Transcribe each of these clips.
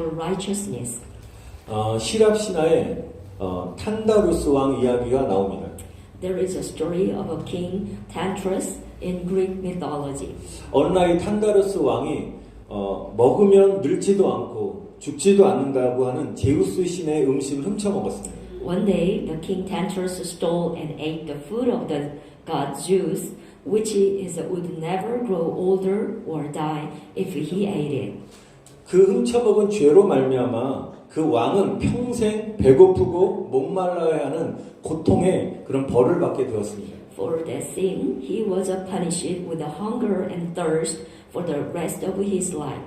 righteousness.希腊신화에 탄다루스 왕 이야기가 나옵니다. There is a story of a king Tantarus in Greek mythology. 어느 날 이 탄다루스 왕이 먹으면 늙지도 않고 죽지도 않는다고 하는 제우스 신의 음식을 훔쳐 먹었습니다. One day, the king Tantarus stole and ate the food of the god Zeus, which would never grow older or die if he ate it. 그 훔쳐먹은 죄로 말미암아 그 왕은 평생 배고프고 목말라야 하는 고통의 그런 벌을 받게 되었습니다. For that sin, he was punished with hunger and thirst for the rest of his life.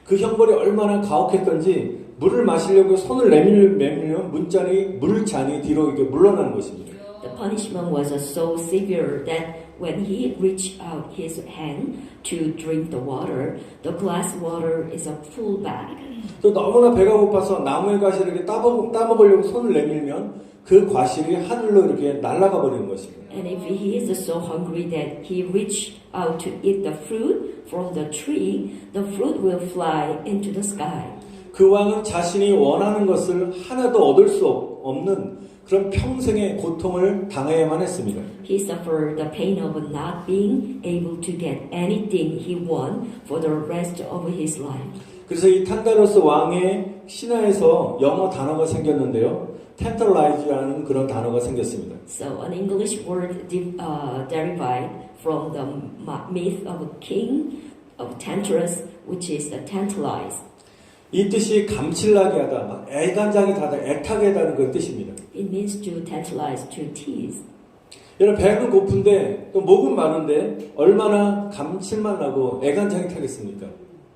그 형벌이 얼마나 가혹했던지 물을 마시려고 손을 내밀면 물잔이 뒤로 이렇게 물러나는 것입니다. The punishment was so severe that when he reached out his hand to drink the water, the glass water is full back. 또 너무나 배가 고파서 나무의 가시를 이렇게 따먹으려고 손을 내밀면 그 과실이 하늘로 이렇게 날아가 버리는 것입니다. And if he is so hungry that he reached out to eat the fruit from the tree, the fruit will fly into the sky. 그 왕은 자신이 원하는 것을 하나도 얻을 수 없는 그런 평생의 고통을 당해야만 했습니다. He suffered the pain of not being able to get anything he wanted for the rest of his life. 그래서 이 탄다루스 왕의 신화에서 영어 단어가 생겼는데요. tantalize라는 그런 단어가 생겼습니다. So an English word derived from the myth of a king of Tantarus, which is the tantalize. 이 뜻이 감칠나게 하다, 막 애간장이 다다, 애타게 하다는 그런 뜻입니다. It means to tantalize, to tease. 여러분 배는 고픈데 또 목은 마른데 얼마나 감칠맛 나고 애간장이 타겠습니까?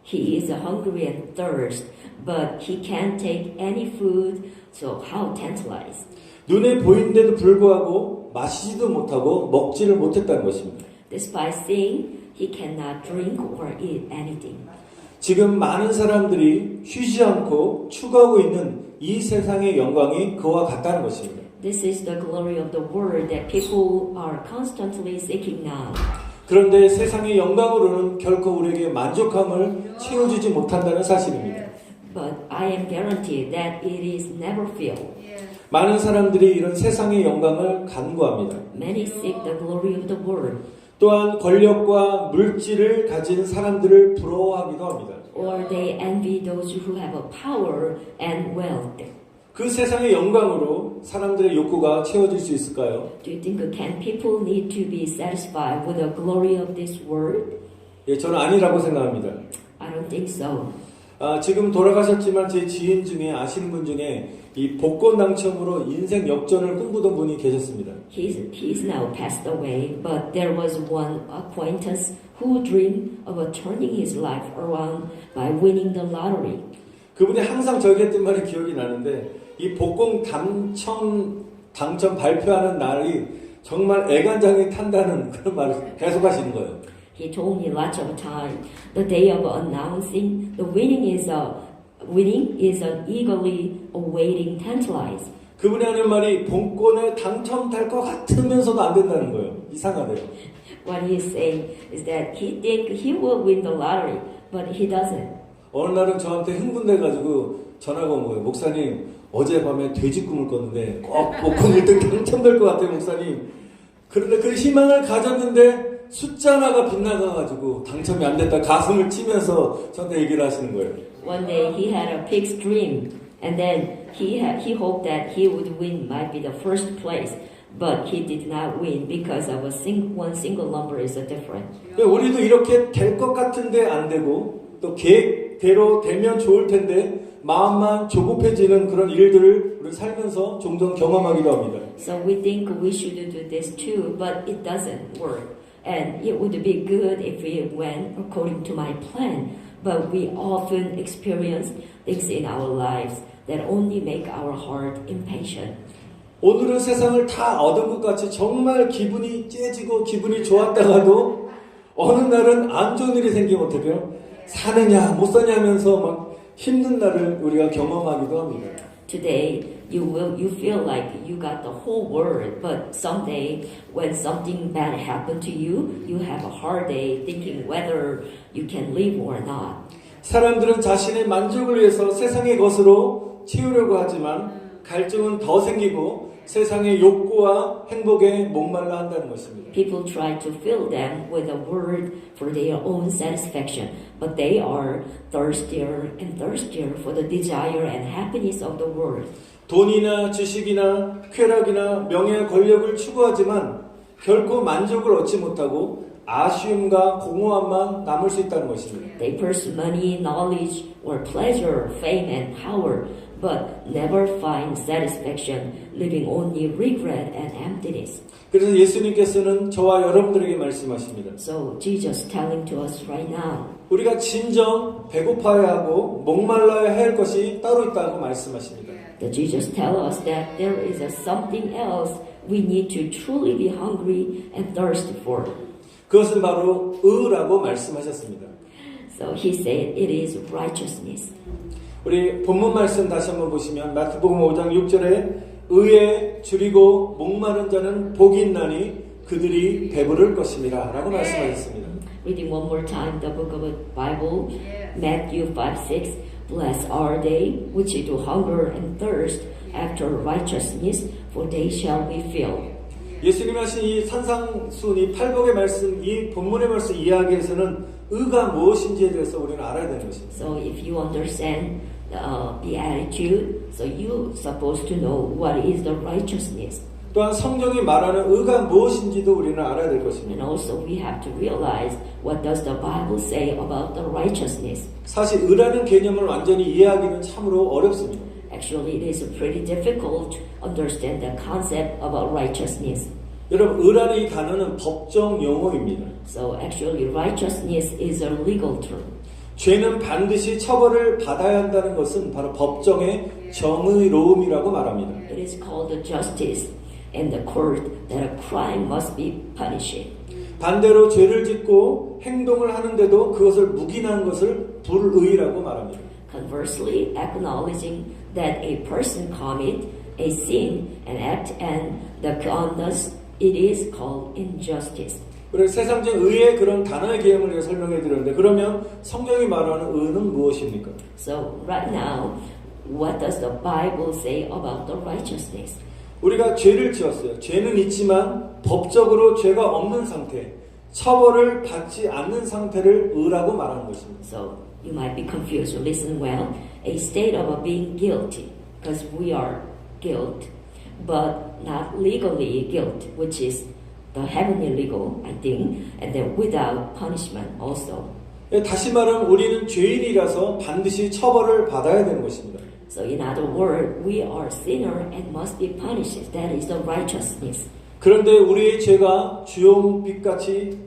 He is hungry and thirst, but he can't take any food, so how tantalize? 눈에 보이는데도 불구하고 마시지도 못하고 먹지를 못했다는 것입니다. Despite seeing, he cannot drink or eat anything. 지금 많은 사람들이 쉬지 않고 추구하고 있는 이 세상의 영광이 그와 같다는 것입니다. This is the glory of the world that people are constantly seeking now. 그런데 세상의 영광으로는 결코 우리에게 만족함을 채워주지 못한다는 사실입니다. But I am guaranteed that it is never filled. 많은 사람들이 이런 세상의 영광을 간구합니다. Many seek the glory of the world. 또한 권력과 물질을 가진 사람들을 부러워하기도 합니다. Or they envy those who have a power and wealth. 그 세상의 영광으로 사람들의 욕구가 채워질 수 있을까요? Do you think can people need to be satisfied with the glory of this world? 예, 저는 아니라고 생각합니다. I don't think so. 지금 돌아가셨지만 제 지인 중에 아시는 분 중에 이 복권 당첨으로 인생 역전을 꿈꾸던 분이 계셨습니다. He's now passed away, but there was one acquaintance who dreamed of turning his life around by winning the lottery. 그분이 항상 저에게 했던 말이 기억이 나는데 이 복권 당첨 발표하는 날이 정말 애간장이 탄다는 그런 말을 계속 하시는 거예요. He told me lots of time the day of announcing the winning is an eagerly awaiting tantalize. 그분이 하는 말이 복권에 당첨될 것 같으면서도 안 된다는 거예요. 이상하대요. What he is saying is that he think he will win the lottery, but he doesn't. 어느 날은 저한테 흥분돼가지고 전화가 온 거예요. 목사님, 어젯밤에 돼지 꿈을 꿨는데 꼭 복권 1등 당첨될 것 같아요, 목사님. 그런데 그 희망을 가졌는데 숫자 하나가 빗나가가지고 당첨이 안 됐다 가슴을 치면서 저한테 얘기를 하시는 거예요. One day he had a pig's dream, and then he hoped that he would win, might be the first place, but he did not win because of one single number is different. 우리도 이렇게 될 것 같은데 안 되고 또 계획대로 되면 좋을 텐데 마음만 조급해지는 그런 일들을 우리 살면서 종종 경험하기도 합니다. So we think we should do this too, but it doesn't work. And it would be good if it went according to my plan. But we often experience things in our lives that only make our heart impatient. 오늘은 세상을 다 얻은 것 같이 정말 기분이 째지고 기분이 좋았다가도 어느 날은 안 좋은 일이 생기면 어떡해요? 사느냐 못 사냐면서 막 힘든 날을 우리가 경험하기도 합니다. Today, you feel like you got the whole world, but someday when something bad happened to you, you have a hard day thinking whether you can live or not. 사람들은 자신의 만족을 위해서 세상의 것으로 채우려고 하지만 갈증은 더 생기고 세상의 욕구와 행복에 목말라 한다는 것입니다. People try to fill them with a word for their own satisfaction, but they are thirstier and thirstier for the desire and happiness of the world. 돈이나 지식이나 쾌락이나 명예와 권력을 추구하지만 결코 만족을 얻지 못하고 아쉬움과 공허함만 남을 수 있다는 것입니다. They pursue money, knowledge, or pleasure, fame, and power, but never find satisfaction, living only regret and emptiness. 그래서 예수님께서는 저와 여러분들에게 말씀하십니다. So Jesus telling to us right now, 우리가 진정 배고파야 하고 목말라야 할 것이 따로 있다고 말씀하십니다. that Jesus tell us that there is a something else we need to truly be hungry and thirsty for. 그것은 바로 의라고 말씀하셨습니다. So he said it is righteousness. 우리 본문 말씀 다시 한번 보시면 마태복음 5장 6절에 의에 줄이고 목마른 자는 복이 있나니 그들이 배부를 것입니다 라고 말씀하셨습니다. Reading one more time the book of the Bible, Matthew 5:6. Blessed are they which do hunger and thirst after righteousness, for they shall be filled. 예수님이 하신 이 산상순, 팔복의 말씀, 이 본문의 말씀 이야기에서는 의가 무엇인지에 대해서 우리는 알아야 되는 것입니다. So if you understand the attitude, so you're supposed to know what is the righteousness. 또한 성경이 말하는 의가 무엇인지도 우리는 알아야 될 And 것입니다. also we have to realize what does the Bible say about the righteousness. 사실 의라는 개념을 완전히 이해하기는 참으로 어렵습니다. Actually, it is pretty difficult to understand the concept about righteousness. 여러분, 의라는 이 단어는 법정 용어입니다. So actually, righteousness is a legal term. 죄는 반드시 처벌을 받아야 한다는 것은 바로 법정의 정의로움이라고 말합니다. It is called the justice and the court that a crime must be punished. 반대로 죄를 짓고 행동을 하는데도 그것을 묵인하는 것을 불의라고 말합니다. Conversely, acknowledging that a person commit a sin and act and the conduct, it is called injustice. 그래서 세상적 의의 그런 단어의 개념을 설명해 드렸는데 그러면 성경이 말하는 의는 무엇입니까? So right now, what does the Bible say about the righteousness? 우리가 죄를 지었어요. 죄는 있지만 법적으로 죄가 없는 상태, 처벌을 받지 않는 상태를 의라고 말하는 것입니다. So you might be confused. So listen well. A state of being guilty, because we are guilt, but not legally guilt, which is the heavenly legal, I think, and then without punishment also. 다시 말하면 우리는 죄인이라서 반드시 처벌을 받아야 되는 것입니다. So in other words, we are sinner and must be punished. That is the righteousness. 그런데 우리의 죄가 주홍빛같이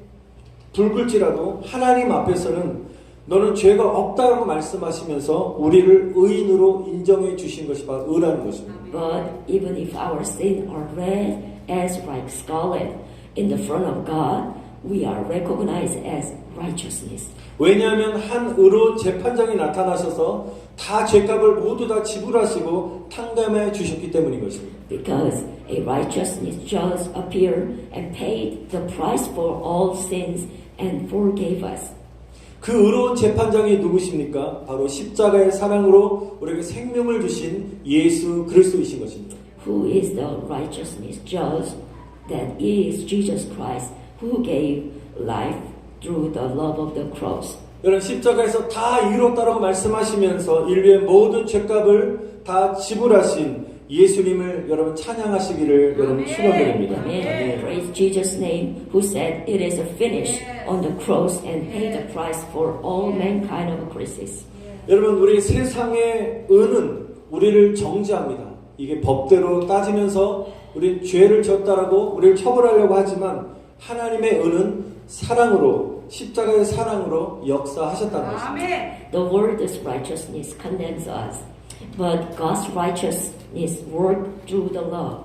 붉을지라도 하나님 앞에서는 너는 죄가 없다고 말씀하시면서 우리를 의인으로 인정해 주신 것이 바로 의라는 것입니다. But even if our sins are red as like scarlet in the front of God, we are recognized as righteousness. 왜냐하면 한 의로운 재판장이 나타나셔서 다 죄값을 모두 다 지불하시고 탕감해 주셨기 때문인 것입니다. Because a righteousness judge appeared and paid the price for all sins and forgave us. 그 의로운 재판장이 누구십니까? 바로 십자가의 사랑으로 우리에게 생명을 주신 예수 그리스도이신 것입니다. Who is the righteousness judge? That is Jesus Christ, who gave life through the love of the cross. 여러분 십자가에서 다 이뤘다라고 말씀하시면서 인류의 모든 죄값을 다 지불하신 예수님을 여러분 찬양하시기를 여러분 축원드립니다. Amen. Praise Jesus' name, who said it is finished on the cross and paid the price for all mankind of crisis. 여러분 우리 세상의 의는 우리를 정죄합니다. 이게 법대로 따지면서 우리 죄를 졌다라고 우리를 처벌하려고 하지만 하나님의 의는 사랑으로 십자가의 사랑으로 역사하셨다는 것입니다. The world's righteousness condemns us, but God's righteousness worked through the love.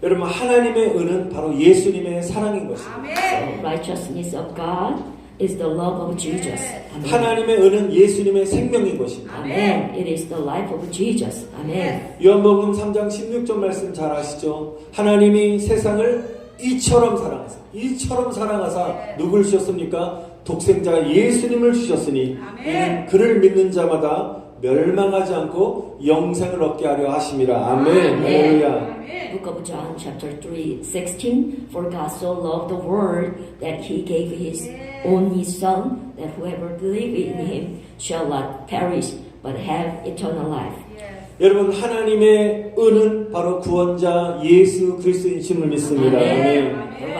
여러분 하나님의 의는 바로 예수님의 사랑인 것입니다. So righteousness of God is the love of Jesus. Amen. 하나님의 의는 예수님의 생명인 것입니다. Amen. It is the life of Jesus. Amen. 요한복음 3장 16절 말씀 잘 아시죠? 하나님이 세상을 이처럼 사랑하사 누굴 주셨습니까? 독생자 예수님을 주셨으니 이는 그를 믿는 자마다 멸망하지 않고 영생을 얻게 하려 하심이라. 아멘. 할렐루야. Book of John chapter 3:16 For God so loved the world that he gave his only son that whoever believes in him shall not perish but have eternal life. 여러분 하나님의 은은 바로 구원자 예수 그리스도이심을 믿습니다. 아멘. The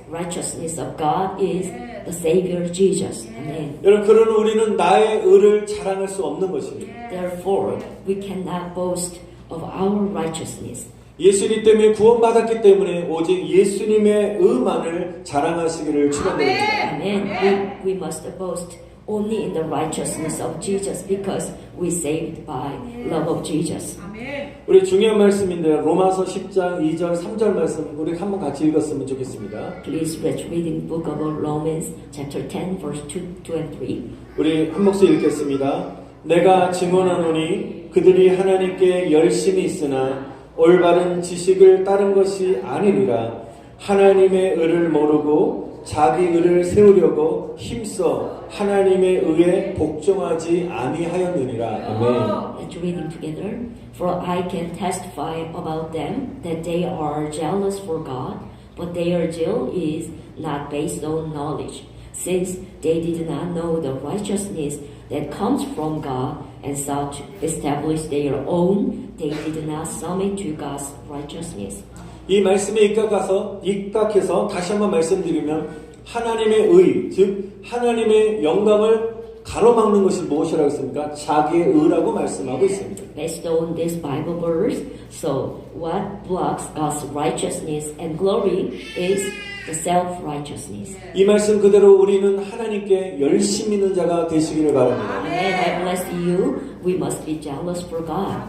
righteousness of God is the Savior Jesus. Amen. 여러분 그러나 우리는 나의 의를 자랑할 수 없는 것입니다. Therefore, we cannot boast of our righteousness. 예수님 때문에 구원받았기 때문에 오직 예수님의 의만을 자랑하시기를 축원드립니다. Amen. We must boast only in the righteousness of Jesus because we saved by love of Jesus. 우리 중요한 말씀인데요. 로마서 10장 2절 3절 말씀 우리 한번 같이 읽었으면 좋겠습니다. Please let's read in book of Romans chapter 10 verse 2 and 3. 우리 한 목소리 읽겠습니다. 내가 증언하노니 그들이 하나님께 열심히 있으나 올바른 지식을 따른 것이 아니니라. 하나님의 의를 모르고 자기 의를 세우려고 힘써 하나님의 의에 복종하지 아니하였느니라. 아멘. Let's reading together. For I can testify about them that they are jealous for God, but their zeal is not based on knowledge, since they did not know the righteousness that comes from God and sought to establish their own. They did not submit to God's righteousness. 이 말씀에 입각해서 다시 한번 말씀드리면 하나님의 의, 즉 하나님의 영광을 가로막는 것이 무엇이라고 했습니까? 자기의 의라고 말씀하고 있습니다. Based on this Bible verse, so what blocks God's righteousness and glory is the self-righteousness. 이 말씀 그대로 우리는 하나님께 열심 있는 자가 되시기를 바랍니다. Amen. I bless you. We must be jealous for God.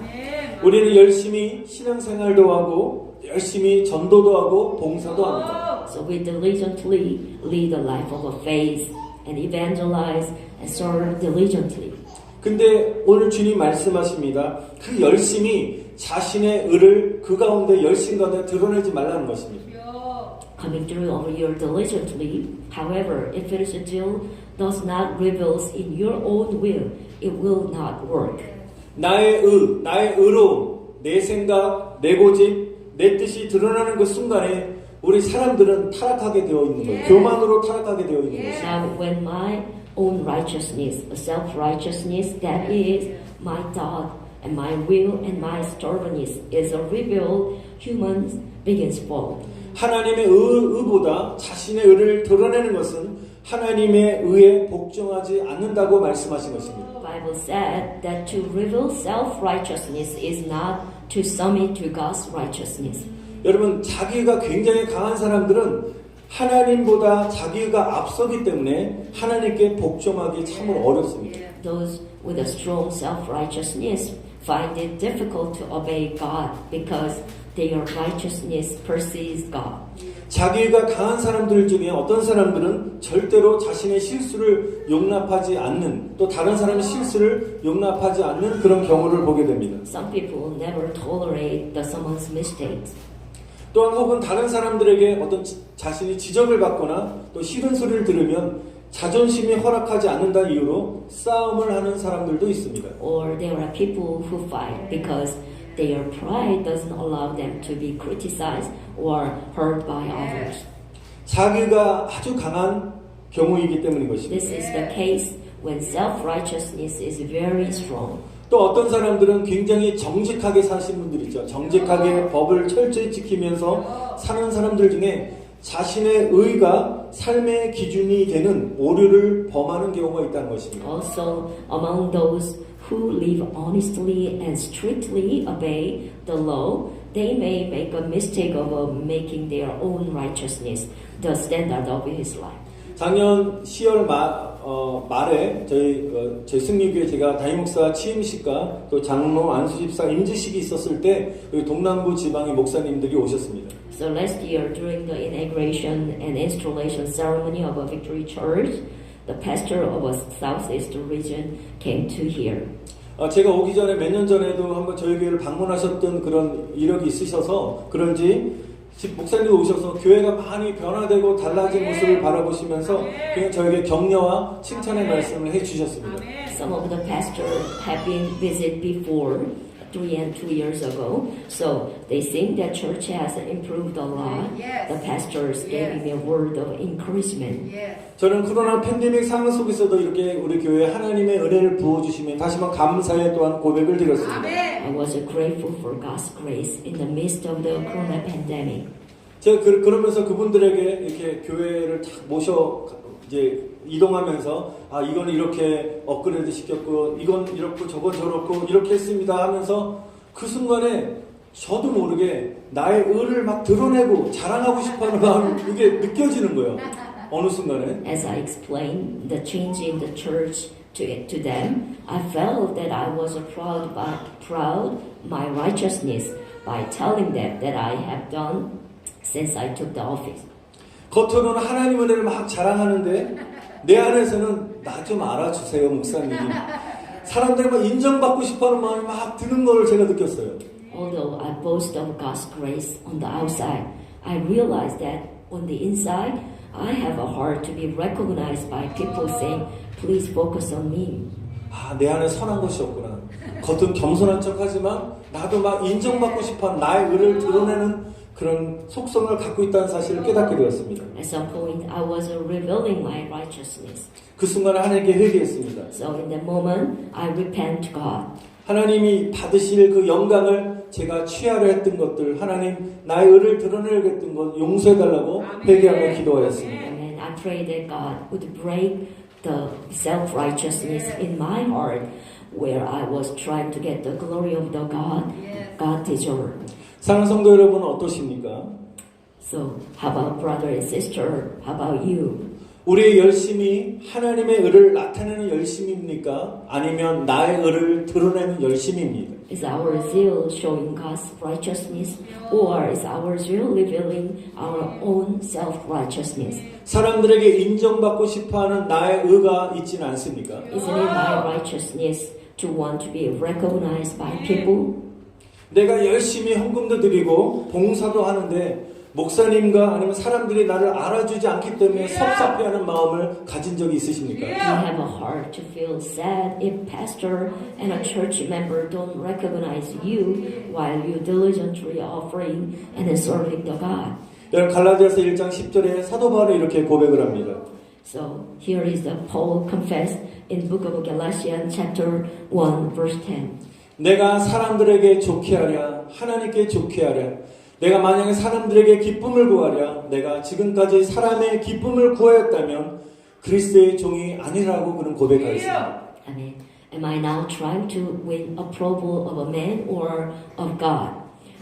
우리는 열심히 신앙생활도 하고 열심히 전도도 하고 봉사도 합니다. So we diligently lead a life of faith and evangelize and serve diligently. 근데 오늘 주님 말씀하십니다. 그 열심히 자신의 의를 그 가운데 열심 가운데 드러내지 말라는 것입니다. Coming through over here diligently, however, if it still does not reveal in your own will, it will not work. 나의 의로움, 내 생각, 내 고집, 내 뜻이 드러나는 그 순간에 우리 사람들은 타락하게 되어 있는 거예요. 교만으로 타락하게 되어 있는 것이죠. Now, when my own righteousness, self-righteousness, that is my thought and my will and my stubbornness is revealed, humans begins fall. 하나님의 의보다 자신의 의를 드러내는 것은 하나님의 의에 복종하지 않는다고 말씀하신 것입니다. The Bible said that to reveal self-righteousness is not to submit to God's righteousness. 여러분 자기가 굉장히 강한 사람들은 하나님보다 자기가 앞서기 때문에 하나님께 복종하기 참으로 어렵습니다. Those with a strong self-righteousness find it difficult to obey God because their righteousness precedes God. 자기가 강한 사람들 중에 어떤 사람들은 절대로 자신의 실수를 용납하지 않는 또 다른 사람의 실수를 용납하지 않는 그런 경우를 보게 됩니다. Some people never tolerate someone's mistakes. 또한 혹은 다른 사람들에게 어떤 자신이 지적을 받거나 또 싫은 소리를 들으면 자존심이 허락하지 않는다는 이유로 싸움을 하는 사람들도 있습니다. Or there are people who fight because their pride doesn't allow them to be criticized or heard by others. 자기가 아주 강한 경우이기 때문인 것입니다. This is the case when self-righteousness is very strong. 또 어떤 사람들은 굉장히 정직하게 사신 분들 있죠. 정직하게 법을 철저히 지키면서 사는 사람들 중에 자신의 의가 삶의 기준이 되는 오류를 범하는 경우가 있다는 것입니다. Also, among those who live honestly and strictly obey the law, they may make a mistake of making their own righteousness the standard of his life. 작년 10월 말에 저희 승리교회 제가 담임목사 취임식과 또 장로 안수집사 임지식이 있었을 때 여기 동남부 지방의 목사님들이 오셨습니다. So last year during the inauguration and installation ceremony of a Victory Church, the pastor of a southeast region came to here. 제가 오기 전에 몇 년 전에도 한번 저희 교회를 방문하셨던 그런 이력이 있으셔서 그런지 목사님 오셔서 교회가 많이 변화되고 달라진 모습을 바라보시면서 그냥 저에게 격려와 칭찬의 말씀을 해주셨습니다. Some of the pastors have been visited before, 3 and 2 years ago, so they think that church has improved a lot. Yes. The pastors gave me a word of encouragement. Yes. 저는 코로나 팬데믹 상황 속에서도 이렇게 우리 교회에 하나님의 은혜를 부어주시면 다시 한번 감사의 또한 고백을 드렸습니다. I was grateful for God's grace in the midst of the corona pandemic. 제가 그러면서 그분들에게 이렇게 교회를 탁 모셔 이제 이동하면서 아 이건 이렇게 업그레이드 시켰고 이건 이렇고 저건 저렇고 이렇게 했습니다 하면서 그 순간에 저도 모르게 나의 의를 막 드러내고 자랑하고 싶어하는 마음이 이게 느껴지는 거예요. 어느 순간에. As I explained the change in the church to them, I felt that I was proud my righteousness by telling them that I have done since I took the office. 겉으로는 하나님 은혜를 막 자랑하는데 내 안에서는 나 좀 알아주세요 목사님. 사람들이 막 인정받고 싶어하는 마음이 막 드는 걸 제가 느꼈어요. Although I boast of God's grace on the outside, I realize that on the inside, I have a heart to be recognized by people saying, please focus on me. 아, 내 안에 선한 것이 없구나. 겉은 겸손한 척하지만 나도 막 인정받고 싶어하는 나의 의를 드러내는 그런 속성을 갖고 있다는 사실을 깨닫게 되었습니다. At some point, I was revealing my righteousness. 그 순간에 하나님께 회개했습니다. So in that moment, I repent to God. 하나님이 받으실 그 영광을 제가 취하려 했던 것들, 하나님 나의 의를 드러내려고 했던 것 용서해달라고 회개하며 기도하였습니다. And I pray that God would break the self-righteousness in my heart where I was trying to get the glory of the God deserved. 사랑하는 성도 여러분 어떠십니까? So how about brother and sister? How about you? 우리의 열심이 하나님의 의를 나타내는 열심입니까? 아니면 나의 의를 드러내는 열심입니다. Is our zeal showing God's righteousness, or is our zeal revealing our own self-righteousness? 사람들에게 인정받고 싶어하는 나의 의가 있지는 않습니까? Isn't it my righteousness to want to be recognized by people? 내가 열심히 헌금도 드리고 봉사도 하는데 목사님과 아니면 사람들이 나를 알아주지 않기 때문에 섭섭해하는 마음을 가진 적이 있으십니까? Do you have a heart to feel sad if pastor and a church member don't recognize you while you diligently offering and serving the God? 여러분 갈라디아서 1장 10절에 사도 바울이 이렇게 고백을 합니다. So here is the Paul confessed in book of Galatians chapter 1 verse 10. 내가 사람들에게 좋게 하랴 하나님께 좋게 하랴 내가 만약에 사람들에게 기쁨을 구하랴 내가 지금까지 사람의 기쁨을 구하였다면 그리스도의 종이 아니라고 그는 고백하였습니다. Amen. Am I now trying to win approval of a man or of God?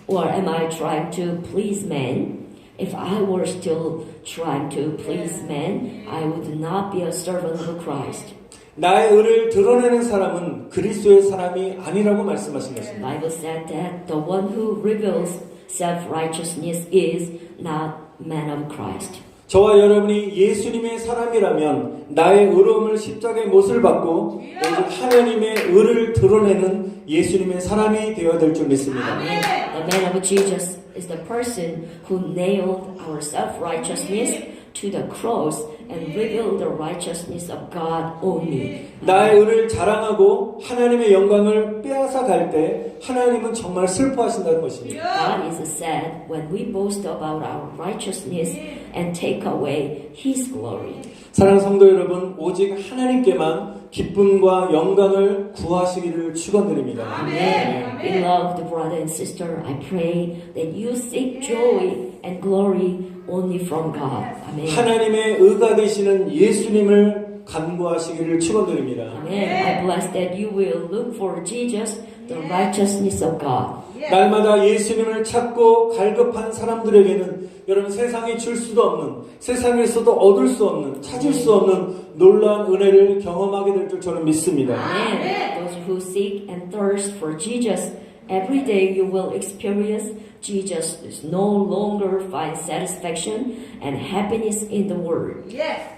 Or am I trying to please man? If I were still trying to please man, I would not be a servant of Christ. 나의 의를 드러내는 사람은 그리스도의 사람이 아니라고 말씀하신 것입니다. The Bible said that the one who reveals self-righteousness is not man of Christ. 저와 여러분이 예수님의 사람이라면 나의 의로움을 십자가의 못을 받고 오직 하나님의 의를 드러내는 예수님의 사람이 되어야 될 줄 믿습니다. Amen. The man of Jesus is the person who nailed our self-righteousness to the cross and revealed the righteousness of God only. 나의 의를 자랑하고 하나님의 영광을 빼앗아 갈 때 하나님은 정말 슬퍼하신다는 것입니다. God is sad when we boast about our righteousness and take away His glory. 사랑하는 성도 여러분, 오직 하나님께만 기쁨과 영광을 구하시기를 축원드립니다. Amen. Beloved brother and sister, I pray that you seek joy and glory only from God. Amen. 하나님의 의가 되시는 예수님을 간구하시기를 축원드립니다. Amen. I bless that you will look for Jesus, the righteousness of God. 날마다 예수님을 찾고 갈급한 사람들에게는 여러분 세상이 줄 수도 없는 세상에서도 얻을 수 없는 찾을 수 없는 놀라운 은혜를 경험하게 될 줄 저는 믿습니다. Amen. Those who seek and thirst for Jesus, every day you will experience Jesus is no longer find satisfaction and happiness in the world.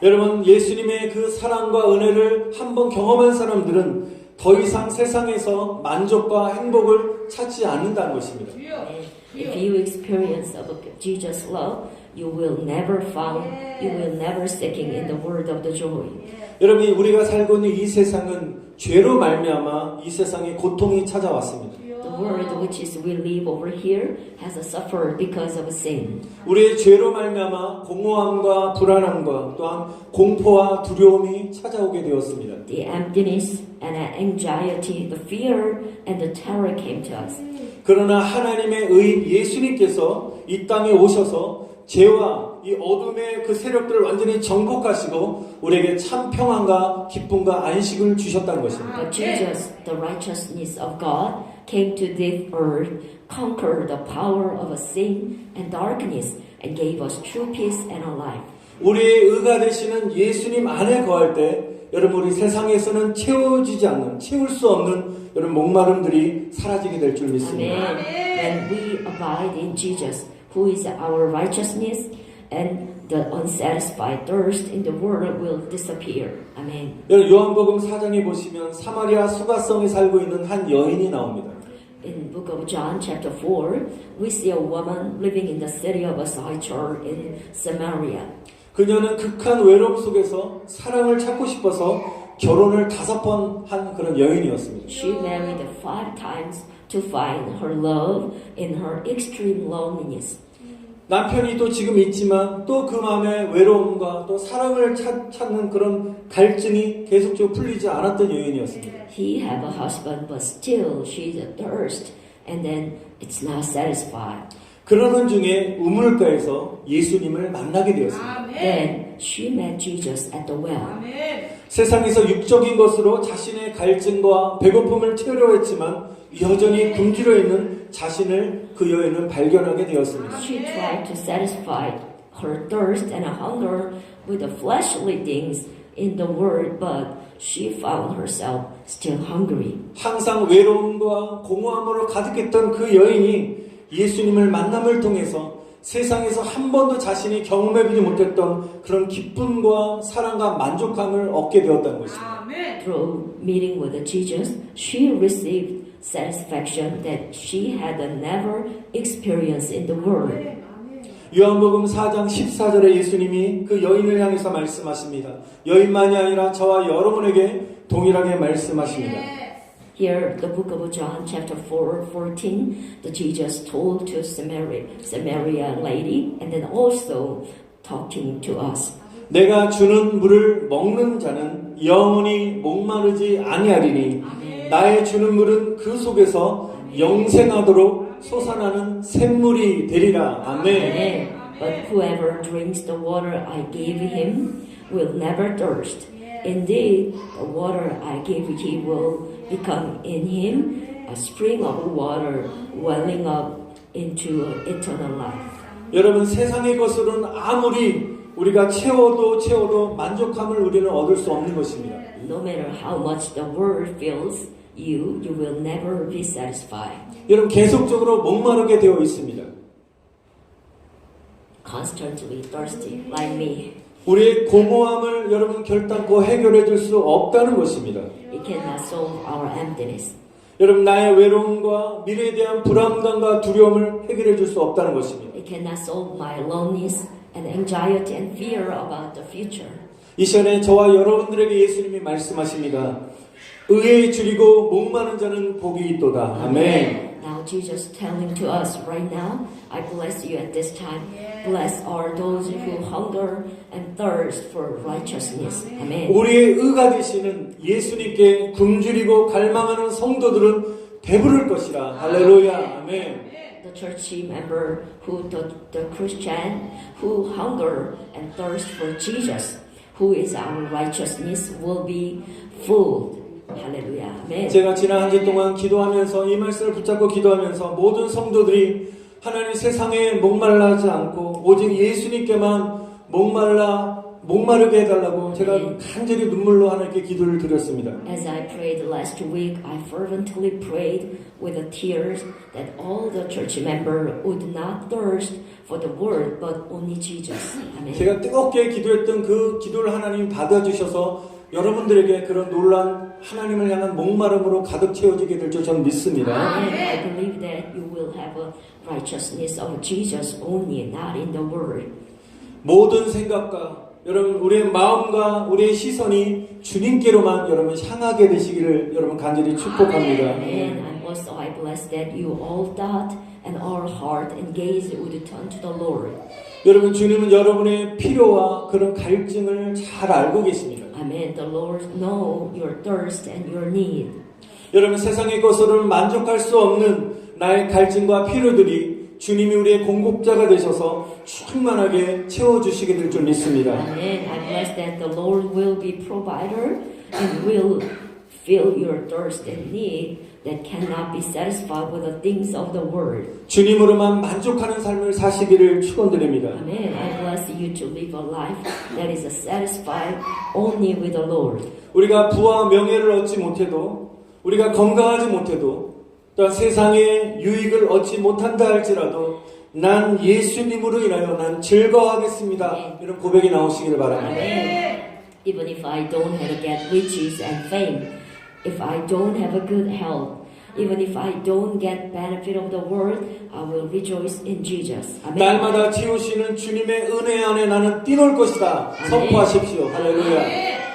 여러분 예수님의 그 사랑과 은혜를 한번 경험한 사람들은 더 이상 세상에서 만족과 행복을 찾지 않는다는 것입니다. If you experience of Jesus' love, you will never seeking in the word of the joy. 여러분, 우리가 살고 있는 이 세상은 죄로 말미암아 이 세상에 고통이 찾아왔습니다. The world which is we live over here has suffered because of sin. 우리의 죄로 말미암아 공허함과 불안함과 또한 공포와 두려움이 찾아오게 되었습니다. The emptiness and anxiety, the fear and the terror came to us. 그러나 하나님의 의인 예수님께서 이 땅에 오셔서 죄와 이 어둠의 그 세력들을 완전히 정복하시고 우리에게 참 평안과 기쁨과 안식을 주셨다는 것입니다. But Jesus, the righteousness of God, came to this earth, conquered the power of sin and darkness, and gave us true peace and a life. 우리의 의가 되시는 예수님 안에 거할 때 여러분 우리 세상에서는 채워지지 않는 채울 수 없는 여러분 목마름들이 사라지게 될 줄 믿습니다. Amen. When we abide in Jesus, who is our righteousness, and the unsatisfied thirst in the world will disappear. Amen. 여러분 요한복음 4장에 보시면 사마리아 수가성에 살고 있는 한 여인이 나옵니다. In book of John chapter 4, we see a woman living in the city of Sychar in Samaria. 그녀는 극한 외로움 속에서 사랑을 찾고 싶어서 결혼을 5번 한 그런 여인이었습니다. She married 5 times to find her love in her extreme loneliness. 남편이 또 지금 있지만 또 그 마음의 외로움과 또 사랑을 찾는 그런 갈증이 계속적으로 풀리지 않았던 여인이었습니다. He have a husband, but still she's athirst, and then it's not satisfied. 그러는 중에 우물가에서 예수님을 만나게 되었습니다. Then she met Jesus at the well. 세상에서 육적인 것으로 자신의 갈증과 배고픔을 채우려 했지만 여전히 굶주려 있는 자신을 그 여인은 발견하게 되었습니다. She tried to satisfy her thirst and hunger with the fleshly things in the world, but she found herself still hungry. 항상 외로움과 공허함으로 가득했던 그 여인이 예수님을 만남을 통해서 세상에서 한 번도 자신이 경험해보지 못했던 그런 기쁨과 사랑과 만족감을 얻게 되었다는 것입니다. Through meeting with Jesus, she received satisfaction that she had never experienced in the world. 요한복음 4장 14절에 예수님이 그 여인을 향해서 말씀하십니다. 여인만이 아니라 저와 여러분에게 동일하게 말씀하십니다. Here, the book of John, chapter 4:14, the Jesus told to Samaria lady, and then also talking to us. 내가 주는 물을 먹는 자는 영원히 목마르지 아니하리니 나의 주는 물은 그 속에서 영생하도록 솟아나는 샘물이 되리라. 아멘. Amen. But whoever drinks the water I gave him will never thirst. Indeed, the water I give he will become in him a spring of water welling up into eternal life. 여러분 세상의 것으로는 아무리 우리가 채워도 만족함을 우리는 얻을 수 없는 것입니다. No matter how much the world fills you, you will never be satisfied. 여러분 계속적으로 목마르게 되어 있습니다. Constantly thirsty, like me. 우리의 공허함을 여러분 결단코 해결해 줄 수 없다는 것입니다. It cannot solve our emptiness. 여러분 나의 외로움과 미래에 대한 불안감과 두려움을 해결해 줄 수 없다는 것입니다. It cannot solve my loneliness and anxiety and fear about the future. 이 시간에 저와 여러분들에게 예수님이 말씀하십니다. 의에 줄이고 목마른 자는 복이 있도다. 아멘. Now Jesus telling to us right now, I bless you at this time. Blessed are those who hunger and thirst for righteousness. Amen. 우리의 의가 되시는 예수님께 굶주리고 갈망하는 성도들은 배부를 것이라. 할렐루야. 아멘. The church member the Christian who hunger and thirst for Jesus, who is our righteousness, will be full. 할렐루야. 아멘. 제가 지난 한 주 동안 기도하면서 이 말씀을 붙잡고 기도하면서 모든 성도들이 하나님 세상에 목말라하지 않고 오직 예수님께만 목마르게 해달라고 제가 간절히 눈물로 하나님께 기도를 드렸습니다. As I prayed last week, I fervently prayed with the tears that all the church member would not thirst for the word, but only Jesus. Amen. 제가 뜨겁게 기도했던 그 기도를 하나님 받아주셔서 여러분들에게 그런 놀란 하나님을 향한 목마름으로 가득 채워지게 될 줄 저는 믿습니다. And I believe that you will have a righteousness of Jesus only, not in the world. 모든 생각과 여러분 우리의 마음과 우리의 시선이 주님께로만 여러분 향하게 되시기를 여러분 간절히 축복합니다. And also I bless that you all thought and all heart and gaze would turn to the Lord. 여러분 주님은 여러분의 필요와 그런 갈증을 잘 알고 계십니다. Amen. The Lord know your thirst and your need. 여러분 세상의 것으로는 만족할 수 없는 나의 갈증과 필요들이 주님이 우리의 공급자가 되셔서 충만하게 채워주시게 될 줄 믿습니다. Amen. I bless that the Lord will be provider and will fill your thirst and need that cannot be satisfied with the things of the world. 주님으로만 만족하는 삶을 사시기를 축원드립니다. Amen. I bless you to live a life that is satisfied only with the Lord. 우리가 부와 명예를 얻지 못해도 우리가 건강하지 못해도 또한 세상의 유익을 얻지 못한다 할지라도 난 예수님으로 인하여 난 즐거워하겠습니다. 이런 고백이 나오시기를 바랍니다. Amen. Even if I don't have get riches and fame, if I don't have a good health, even if I don't get benefit of the world, I will rejoice in Jesus. Amen. 날마다 채우시는 주님의 은혜 안에 나는 뛰놀 것이다. 선포하십시오. 할렐루야.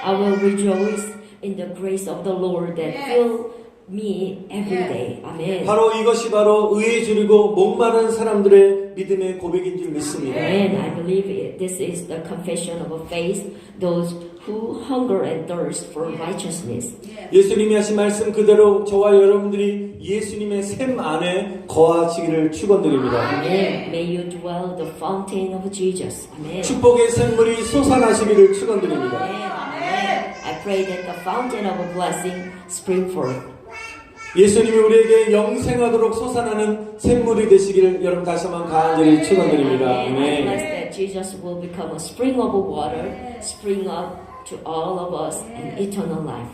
I will rejoice in the grace of the Lord that fill me every day. Amen. 바로 이것이 바로 의에 줄이고 목마른 사람들의 믿음의 고백인 줄 믿습니다. Amen. I believe this is the confession of a faith, those who hunger and thirst for righteousness. 예수님이 하신 말씀 그대로 저와 여러분들이 예수님의 샘 안에 거하시기를 축원드립니다. Amen. May you dwell the fountain of Jesus. Amen. 축복의 샘물이 솟아나시기를 축원드립니다. Amen. I pray that the fountain of blessing spring forth. 예수님이 우리에게 영생하도록 솟아나는 샘물이 되시기를 여러분 다시 한번 간절히 축원드립니다. Amen. I bless 아멘. that Jesus will become a spring of water, spring up to all of us in eternal life.